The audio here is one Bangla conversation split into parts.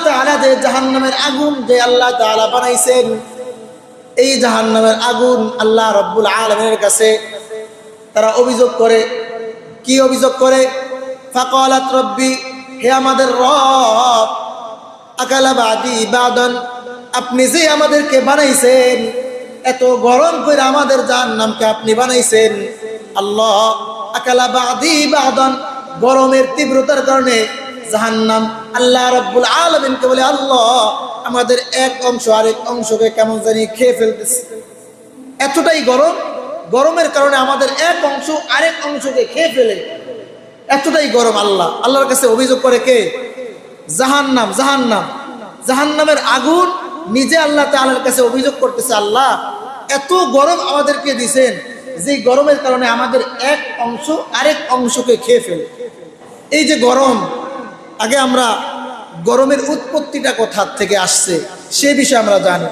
তাআলা যে জাহান্নামের আগুন যে আল্লাহ তাআলা বানাইছেন, এই জাহান্নামের আগুন আল্লাহ রাব্বুল আলামিনের কাছে তারা অভিযোগ করে। কি অভিযোগ করে? ফাকালাত রব্বি, হে আমাদের রব, আকালা বাদি বাদান, আপনি যে আমাদেরকে বানাইছেন, এত গরম করে আমাদের জাহান্নামকে আপনি বানাইছেন। আল্লাহ আকালা বাদি বাদান, গরমের তীব্রতার কারণে জাহান্নাম আল্লাহ রাব্বুল আলামিনকে বলে, আল্লাহ আমাদের এক অংশ আরেক অংশকে কেমন জানি খেয়ে ফেলতেছে। এতটাই গরম, গরমের কারণে আমাদের এক অংশ আরেক অংশকে খেয়ে ফেলে, এতটাই গরম। আল্লাহর কাছে অভিযোগ করে কে? জাহান্নাম। জাহান্নামের আগুন নিজে আল্লাহ তাআলার কাছে অভিযোগ করতেছে, আল্লাহ এত গরম আমাদেরকে দিছেন, যে গরমের কারণে আমাদের এক অংশ আরেক অংশকে খেয়ে ফেলে। এই যে গরম, আগে আমরা গরমের উৎপত্তিটা কোথা থেকে আসছে সে বিষয়ে আমরা জানি।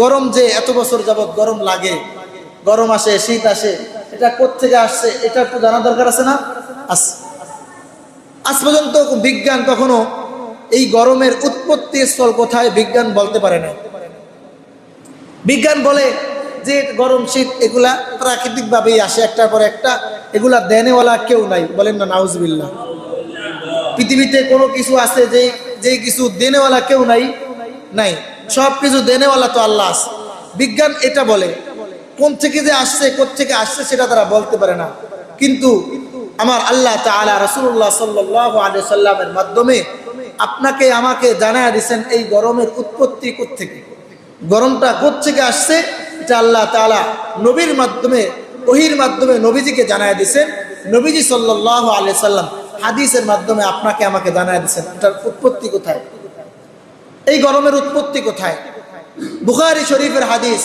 গরম যে এত বছর যাবৎ গরম লাগে, গরম আসে, শীত আসে, এটা কোত্থেকে আসছে এটা একটু জানা দরকার আছে না? আজ পর্যন্ত বিজ্ঞান কখনো এই গরমের উৎপত্তি স্থল কোথায় বিজ্ঞান বলতে পারে না। বিজ্ঞান বলে যে গরম শীত এগুলা প্রাকৃতিক ভাবেই আসে, একটার পর একটা, এগুলা দেনেওয়ালা কেউ নাই। বলেন না নাউজুবিল্লাহ। পৃথিবীতে কোনো কিছু আছে যে কিছু দেনেওয়ালা কেউ নাই, সব কিছু দেনেওয়ালা তো আল্লাহ আছে। বিজ্ঞান এটা বলে, কোন থেকে যে আসছে কোত্থেকে আসছে সেটা তারা বলতে পারে না। কিন্তু আমার আল্লাহ তাআলা রাসূলুল্লাহ সাল্লাল্লাহু আলাইহি ওয়াসাল্লামের মাধ্যমে আপনাকে আমাকে জানায়া দিয়েছেন এই গরমের উৎপত্তি কোত্থেকে, গরমটা কোত্থেকে আসছে, এটা আল্লাহ তাআলা নবীর মাধ্যমে, ওহীর মাধ্যমে নবীজিকে জানায়া দিয়েছেন। নবীজি সাল্লাল্লাহু আলাইহি ওয়াসাল্লাম হাদিসের মাধ্যমে আপনাকে আমাকে জানায়া দিয়েছেন এটার উৎপত্তি কোথায়, এই গরমের উৎপত্তি কোথায়। বুখারী শরীফের হাদিস,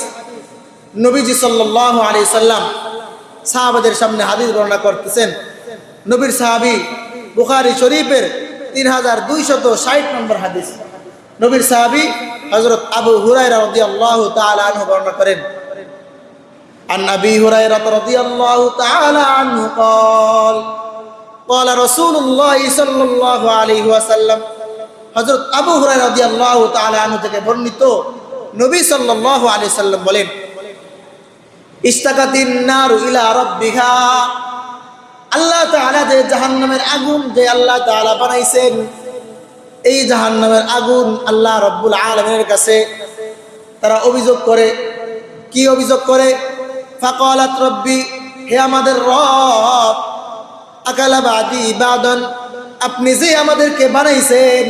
নবীজি সাল্লাল্লাহু আলাইহি ওয়াসাল্লাম সাহাবাদের সামনে হাদিস বর্ণনা করতেছেন। নবীর সাহাবী, বুখারী শরীফের 3260 নম্বর হাদিস, নবীর সাহাবী হযরত আবু হুরায়রা রাদিয়াল্লাহু তাআলা আনহু বর্ণনা করেন। আন আবি হুরায়রা রাদিয়াল্লাহু তাআলা আনহু قال قال رسول الله সাল্লাল্লাহু আলাইহি ওয়াসাল্লাম, হযরত আবু হুরায়রা রাদিয়াল্লাহু তাআলা আনহু থেকে বর্ণিত, নবী সাল্লাল্লাহু আলাইহি সাল্লাম বলেন, ইস্তাকাতিন নারু ইলা রাব্বিহা, আল্লাহ তাআলা যে জাহান্নামের আগুন যে আল্লাহ তাআলা বানাইছেন, এই জাহান্নামের আগুন আল্লাহ রাব্বুল আলামিনের কাছে তারা অভিযোগ করে। কি অভিযোগ করে? ফাকালাত রব্বি, হে আমাদের রব, আকালা বাদি বাদান, আপনি যে আমাদেরকে বানাইছেন,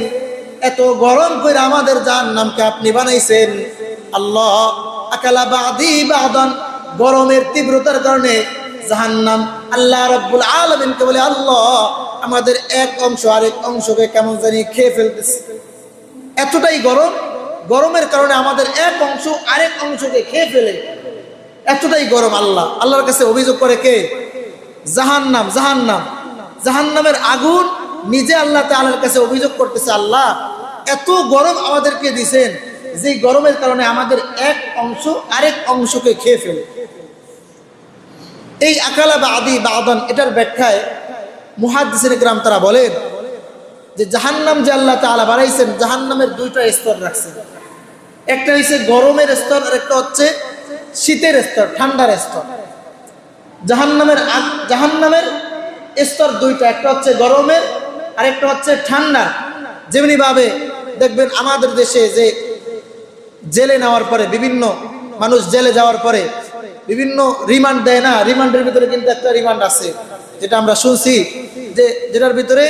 এত গরম করে আমাদের জাহান্নামকে আপনি বানাইছেন। আল্লাহ আকালা বাদি বাদান, গরমের তীব্রতার কারণে জাহান্নাম আল্লাহ রাব্বুল আলামিনকে বলে, আল্লাহ আমাদের এক অংশ আরেক অংশকে কেমন জানি খেয়ে ফেলতেছে। এতটাই গরম, গরমের কারণে আমাদের এক অংশ আরেক অংশকে খেয়ে ফেলে, এতটাই গরম। আল্লাহর কাছে অভিযোগ করে কে? জাহান্নামের আগুন নিজে আল্লাহ তাআলার কাছে অভিযোগ করতেছে, আল্লাহ এত গরম আমাদেরকে দিছেন, যে গরমের কারণে আমাদের এক অংশ আরেক অংশকে খেয়ে ফেলে। এই আকালা বাদি বাদান, এটার ব্যাখ্যায় মুহাদ্দিসিনে কিরাম তারা বলেন যে জাহান্নাম যে আল্লাহ তাআলা বানাইছেন, জাহান্নামের দুইটা স্তর রাখছেন। একটা হচ্ছে গরমের স্তর, আর একটা হচ্ছে শীতের স্তর, ঠান্ডার স্তর। জাহান্নামের স্তর দুইটা, একটা হচ্ছে গরমের আর একটা হচ্ছে ঠান্ডা। যেমনি ভাবে দেখবেন আমাদের দেশে যে জেলে নেওয়ার পরে, বিভিন্ন মানুষ জেলে যাওয়ার পরে বিভিন্ন রিমান্ড দেয় না, রিমান্ডের ভিতরে কিন্তু একটা রিমান্ড আছে যেটা আমরা শুনছি, যেটার ভিতরে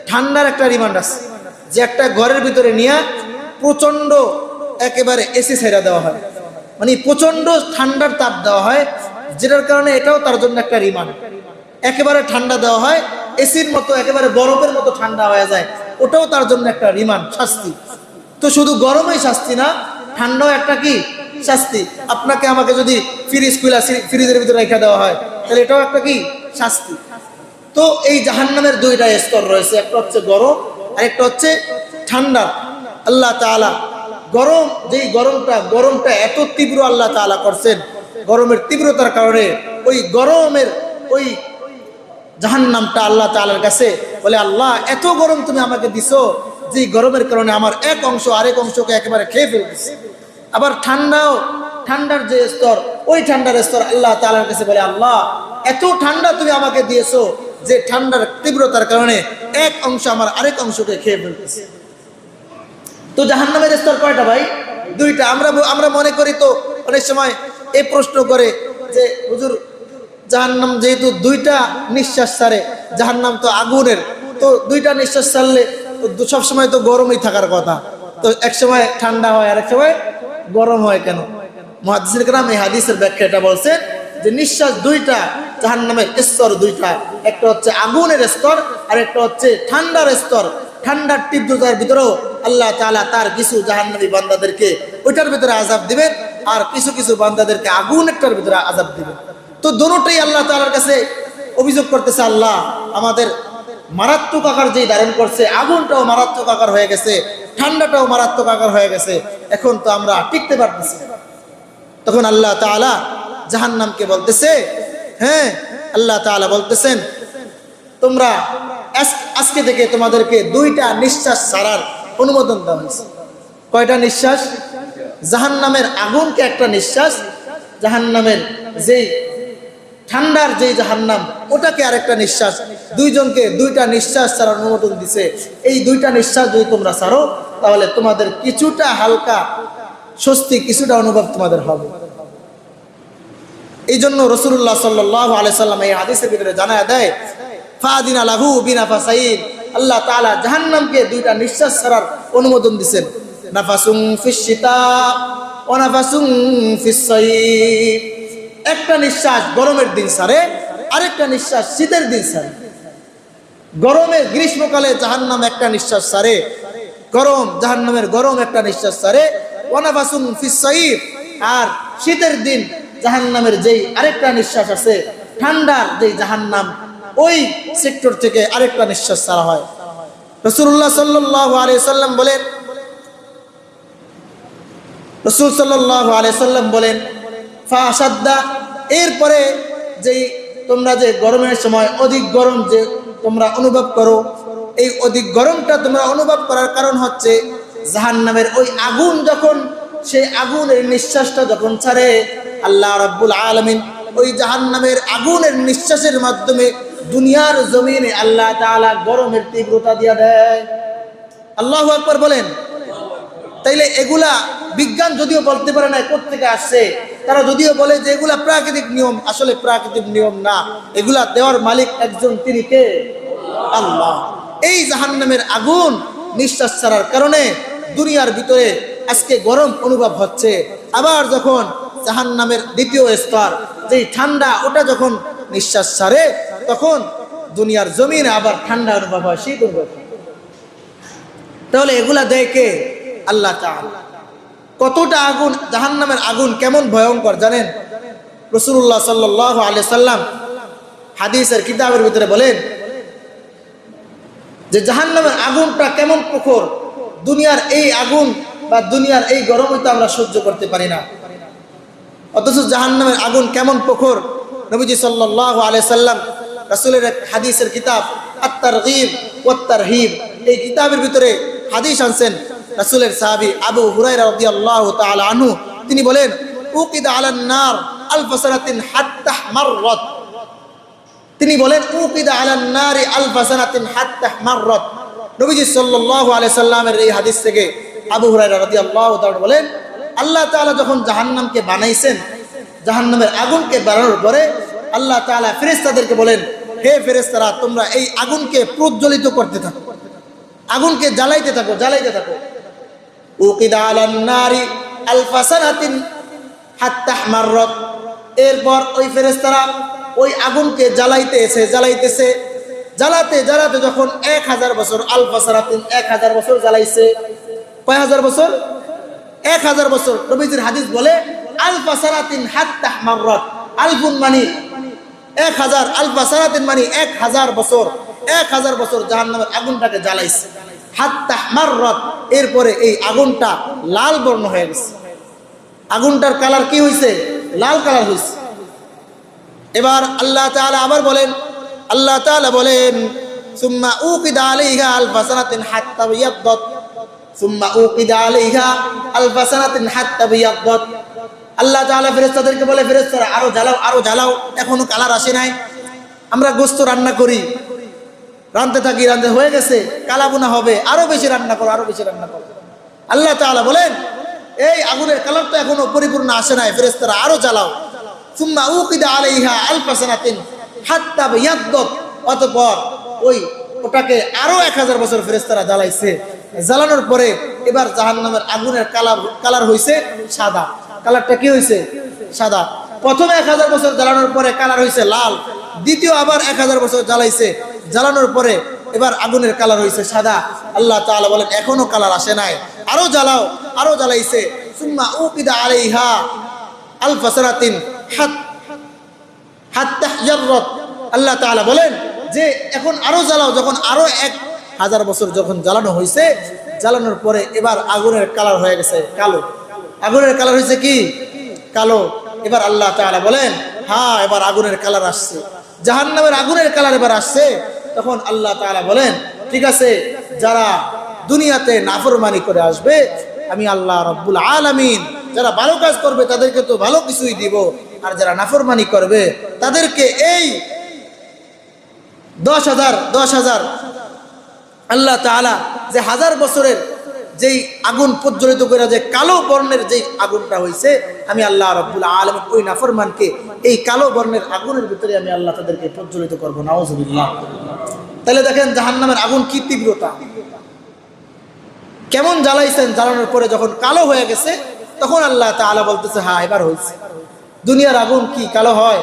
ঠান্ডার একটা রিমান্ড আছে, যে একটা ঘরের ভিতরে নিয়ে প্রচন্ড একেবারে এসি ছেড়ে দেওয়া হয়, মানে প্রচন্ড ঠান্ডার তাপ দেওয়া হয়, যেটার কারণে এটাও তার জন্য একটা রিমান্ড। একেবারে ঠান্ডা দেওয়া হয়, এসির মতো একেবারে বরফের মতো ঠান্ডা হয়ে যায়, ওটাও তার জন্য একটা রিমান্ড, শাস্তি। তো শুধু গরমই শাস্তি না, ঠান্ডাও একটা কি শাস্তি। আপনাকে আমাকে যদি ফ্রিজের ভিতরে রেখে দেওয়া হয়, তাহলে এটাও একটা কি শাস্তি। তো এই জাহান্নামের দুইটা স্তর রয়েছে, একটা হচ্ছে গরম আর একটা হচ্ছে ঠান্ডা। আল্লাহ তাআলা গরম, যেই গরমটা এত তীব্র আল্লাহ তাআলা করছেন, গরমের তীব্রতার কারণে ওই গরমের ওই জাহান্নামটা আল্লাহ তাআলার কাছে বলে, আল্লাহ এত গরম তুমি আমাকে দিছো, যে গরমের কারণে আমার এক অংশ আরেক অংশকে একেবারে খেয়ে ফেলতেছে। আবার ঠান্ডার যে স্তর, ওই ঠান্ডার স্তর আল্লাহ তাআলার কাছে বলে, আল্লাহ এত ঠান্ডা তুমি আমাকে দিয়েছো যে ঠান্ডার তীব্রতার কারণে এক অংশ আমার আরেক অংশকে খেয়ে ফেলতেছে। তো জাহান্নামের স্তর কয়টা ভাই? দুইটা। আমরা মনে করি, তো অনেক সময় এই প্রশ্ন করে যে হুজুর জাহান্নাম যেহেতু দুইটা নিঃশ্বাস ছাড়ে, জাহান্নাম তো আগুনের, তো দুইটা নিঃশ্বাস ছাড়লে তো সবসময় তো গরমই থাকার কথা, তো এক সময় ঠান্ডা হয় আর এক সময় গরম হয় কেন? মুহাদ্দিসিন কেরাম এই হাদিসের ব্যাখ্যা এটা বলছেন যে নিঃশ্বাস দুইটা, জাহান্নামের স্তর দুইটা, একটা হচ্ছে আগুনের স্তর আর একটা হচ্ছে ঠান্ডার স্তর। ঠান্ডার তীব্রতার ভিতরেও আল্লাহ তাআলা তার কিছু জাহান্নামী বান্দাদেরকে ওইটার ভিতরে আযাব দিবেন, আর কিছু কিছু বান্দাদেরকে আগুনেরটার ভিতরে আযাব দিবেন। তো দুটোটাই আল্লাহ তাআলার কাছে অভিযোগ করতেছে, আল্লাহ আমাদের মারাত্মক আকার যেই ধারণ করছে, আগুনটাও মারাত্মক আকার হয়ে গেছে, ঠান্ডাটাও মারাত্মক আকার হয়ে গেছে, এখন তো আমরা টিকতে পারতেছি। তখন আল্লাহ তাআলা জাহান্নামকে বলতেছে, হ্যাঁ আল্লাহ তাআলা বলতেছেন, তোমরা আজকে থেকে তোমাদেরকে দুইটা নিঃশ্বাস ছাড়ার অনুমোদন দেওয়া হয়েছে। কয়টা নিঃশ্বাস? জাহান্নামের আগুনকে একটা নিঃশ্বাস, জাহান্নামের যেই ঠান্ডার যেই জাহান্নাম ওটাকে আরেকটা নিঃশ্বাস, দুইজনকে দুইটা নিঃশ্বাস ছাড়ার অনুমোদন দিছে। এই দুইটা নিঃশ্বাস যদি তোমরা ছাড়ো তাহলে তোমাদের কিছুটা হালকা স্বস্তি, কিছুটা অনুভব তোমাদের হবে। এই জন্য রাসূলুল্লাহ সাল্লাল্লাহু আলাইহি সাল্লাম এই হাদিসের ভিতরে জানায়া দেয়, ফাদিনা লাহু বিনাফাসাইন, আল্লাহ তাআলা জাহান্নামকে দুইটা নিঃশ্বাস ছাড়ার অনুমোদন দিবেন। নাফাসুন ফিশ শিতা ওয়া নাফাসুন ফিস সাইফ, একটা নিঃশ্বাস গরমের দিন ছাড়ে, আরেকটা নিঃশ্বাস শীতের দিন ছাড়ে। গরমের গ্রীষ্মকালে জাহান্নাম একটা নিঃশ্বাস ছাড়ে, গরম জাহান্নামের গরম একটা নিঃশ্বাস ছাড়ে, ওয়া নাফাসুন ফিস সাইফ, আর শীতের দিন জাহান্নামের যেই আরেকটা নিঃশ্বাস আছে, ঠান্ডার যেই জাহান্নাম ওই সেক্টর থেকে আরেকটা নিঃশ্বাস ছাড়া হয়। রাসূলুল্লাহ সাল্লাল্লাহু আলাইহি সাল্লাম বলেন, রাসূল সাল্লাল্লাহু আলাইহি সাল্লাম বলেন, ফাশাদ্দা, এরপরে যেই তোমরা যে গরমের সময় অধিক গরম যে তোমরা অনুভব করো, এই অধিক গরমটা তোমরা অনুভব করার কারণ হচ্ছে জাহান্নামের ওই আগুন, যখন সেই আগুনের নিঃশ্বাসটা যখন ছাড়ে, আল্লাহ রাব্বুল আলামিন ওই জাহান্নামের আগুনের নিঃশ্বাসের মাধ্যমে দুনিয়ার জমিনে আল্লাহ তাআলা গরমের তীব্রতা দিয়ে দেয়। আল্লাহু আকবার বলেন। তাইলে এগুলা বিজ্ঞান যদিও বলতে পারে না কোত্থেকে আসছে, তারা যদিও বলে যে এগুলা প্রাকৃতিক নিয়ম, আসলে প্রাকৃতিক নিয়ম না, এগুলা দেওয়ার মালিক একজন, তিনি কে? আল্লাহ। এই জাহান্নামের আগুন নিঃশ্বাস ছাড়ার কারণে দুনিয়ার ভিতরে আজকে গরম অনুভব হচ্ছে, আবার যখন জাহান্নামের দ্বিতীয় স্তর যেই ঠান্ডা, ওটা যখন নিঃশ্বাস ছাড়ে তখন দুনিয়ার জমিনে আবার ঠান্ডা অনুভব হয়, শীত অনুভব হয়। তাহলে এগুলা দেয় কে? আল্লাহ তাআলা। কতটা আগুন, জাহান্নামের আগুন কেমন ভয়ঙ্কর জানেন? রাসূলুল্লাহ সাল্লাল্লাহু আলাইহি সাল্লাম হাদিসের কিতাবের ভিতরে বলেন যে জাহান্নামের আগুনটা কেমন প্রখর। দুনিয়ার এই আগুন বা দুনিয়ার এই গরম তো আমরা সহ্য করতে পারি না, অথচ জাহান্নামের আগুন কেমন প্রখর। নবীজি সাল্লাল্লাহু আলাইহি সাল্লাম রাসূলের এক হাদিসের কিতাব আত-তারগীব ওয়াত তারহিব, এই কিতাবের ভিতরে হাদিস আনছেন। রাসূলের সাহাবী আবু হুরায়রা রাদিয়াল্লাহু তাআলা আনহু তিনি বলেন, উকিদা আলান নার আলফ সানাতিন হাত্তা মাররাত, তিনি বলেন উকিদা আলান নারি আলফ সানাতিন হাত্তা মাররাত। নবীজি সাল্লাল্লাহু আলাইহি সাল্লামের এই হাদিস থেকে আবু হুরায়রা রাদিয়াল্লাহু তাআলা বলেন, আল্লাহ তাআলা যখন জাহান্নামকে বানাইছেন, জাহান্নামের আগুনকে বানানোর পরে আল্লাহ তাআলা ফেরেশতাদেরকে বলেন, হে ফেরেশতারা, তোমরা এই আগুনকে প্রজ্বলিত করতে থাকো, আগুনকে জ্বালাইতে থাকো, জ্বালাইতে থাকো। উকিদা আলান নারি আলফা সানাতিন হাত্তা মাররাত, এরপর ওই ফেরেশতারা ওই আগুনকে জ্বালাইতেছে, জ্বালাতে জ্বালাতে যখন 1000 বছর, আলফা সানাতিন 1000 বছর জ্বালাইছে। কয় হাজার বছর? 1000 বছর। নবীজির হাদিস বলে আলফা সানাতিন হাত্তা মাররাত, আলফুন মানে 1000, আলফা সানাতিন মানে 1000 বছর, 1000 বছর জাহান্নামের আগুনটাকে জ্বালাইছে। হাত্তা মাররাত, এরপরে এই আগুনটা লাল বর্ণ হয়ে গেছে। আগুনটার কালার কি হয়েছে? লাল কালার হয়েছে। এবার আল্লাহ তাআলা আবার বলেন, আল্লাহ তাআলা বলেন সুম্মা উকিদা আলাইহা আলফা সানাতিন হাত্তা বিয়াদ্দাত, সুম্মা উকিদা আলাইহা আলফা সানাতিন হাত্তা বিয়াদ্দাত। আল্লাহ তাআলা ফেরেশতাদেরকে বলে, ফেরেশতারা আরো জ্বালাও, আরো জ্বালাও, এখনো কালার আসে নাই। আমরা গোশত রান্না করি, রাঁধতে থাকি, রাঁধতে হয়ে গেছে, কালাবোনা হবে, আরো বেশি রান্না করো, আরো বেশি রান্না করো। আল্লাহ তাআলা বলেন, এই আগুনের কালার তো এখনো পরিপূর্ণ আসে নাই, ফেরেশতারা আরো জ্বালাও। সুম্মা উকিদা আলাইহা আলফা সানাতিন হাত্তা বিয়াদ্দাত, অতঃপর ওটাকে আরো 1000 বছর ফেরেশতারা জ্বালাইছে। জ্বালানোর পরে এবার জাহান্নামের আগুনের কালার হইছে সাদা। কালারটা কি হইছে? সাদা। প্রথমে 1000 বছর জ্বালানোর পরে কালার হইছে লাল, দ্বিতীয় আবার 1000 বছর জ্বালাইছে, জ্বালানোর পরে এবার আগুনের কালার হইছে সাদা। আল্লাহ তাআলা বলেন, এখনো কালার আসে নাই, আরো জ্বালাও, আরো জ্বালাইছে। সুম্মা উকিদা আলাইহা আলফা সানাতিন হাত্তা ইয়াররাত। আল্লাহ তাআলা বলেন যে এখন আরো জ্বালাও। যখন আরো 1000 বছর যখন জ্বালানো হয়েছে, জ্বালানোর পরে এবার আগুনের কালার হয়ে গেছে কালো। আগুনের কালার হয়েছে কি? কালো। এবার আল্লাহ তাআলা বলেন, হ্যাঁ এবার আগুনের কালার আসছে, জাহান্নামের আগুনের কালার এবার আসছে। তখন আল্লাহ তাআলা বলেন, ঠিক আছে, যারা দুনিয়াতে নাফরমানি করে আসবে, আমি আল্লাহ রাব্বুল আলামিন যারা ভালো কাজ করবে তাদেরকে তো ভালো কিছুই দিব, আর যারা নাফরমানি করবে তাদেরকে এই 10,000 আল্লাহ তাআলা যে 1000 বছরের যেই আগুন প্রজ্বলিত করে যে কালো বর্ণের যেই আগুনটা হয়েছে, আমি আল্লাহ রাব্বুল আলামিন ওই নাফরমানকে এই কালো বর্ণের আগুনের ভিতরে আমি আল্লাহ তাদেরকে প্রজ্বলিত করবো। নাউযুবিল্লাহ। তাহলে দেখেন জাহান্নামের আগুন কি তীব্রতা, কেমন জ্বালাইছেন। জ্বালানোর পরে যখন কালো হয়ে গেছে, তখন আল্লাহ তাআলা বলতেছে, হ্যাঁ এবার হয়েছে। দুনিয়ার আগুন কি কালো হয়?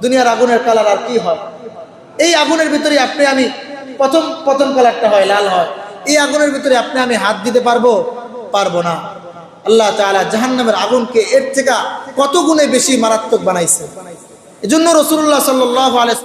দুনিয়ার আগুনের কালার আর কি হয়? এই আগুনের ভিতরে আপনি আমি প্রথম কালারটা হয় লাল হয়, এই আগুনের ভিতরে আপনি আমি হাত দিতে পারবো না। আল্লাহ তাআলা জাহান্নামের আগুনকে এর থেকে কত গুণে বেশি মারাত্মক বানাইছে। এজন্য রাসূলুল্লাহ সাল্লাল্লাহু আলাইহি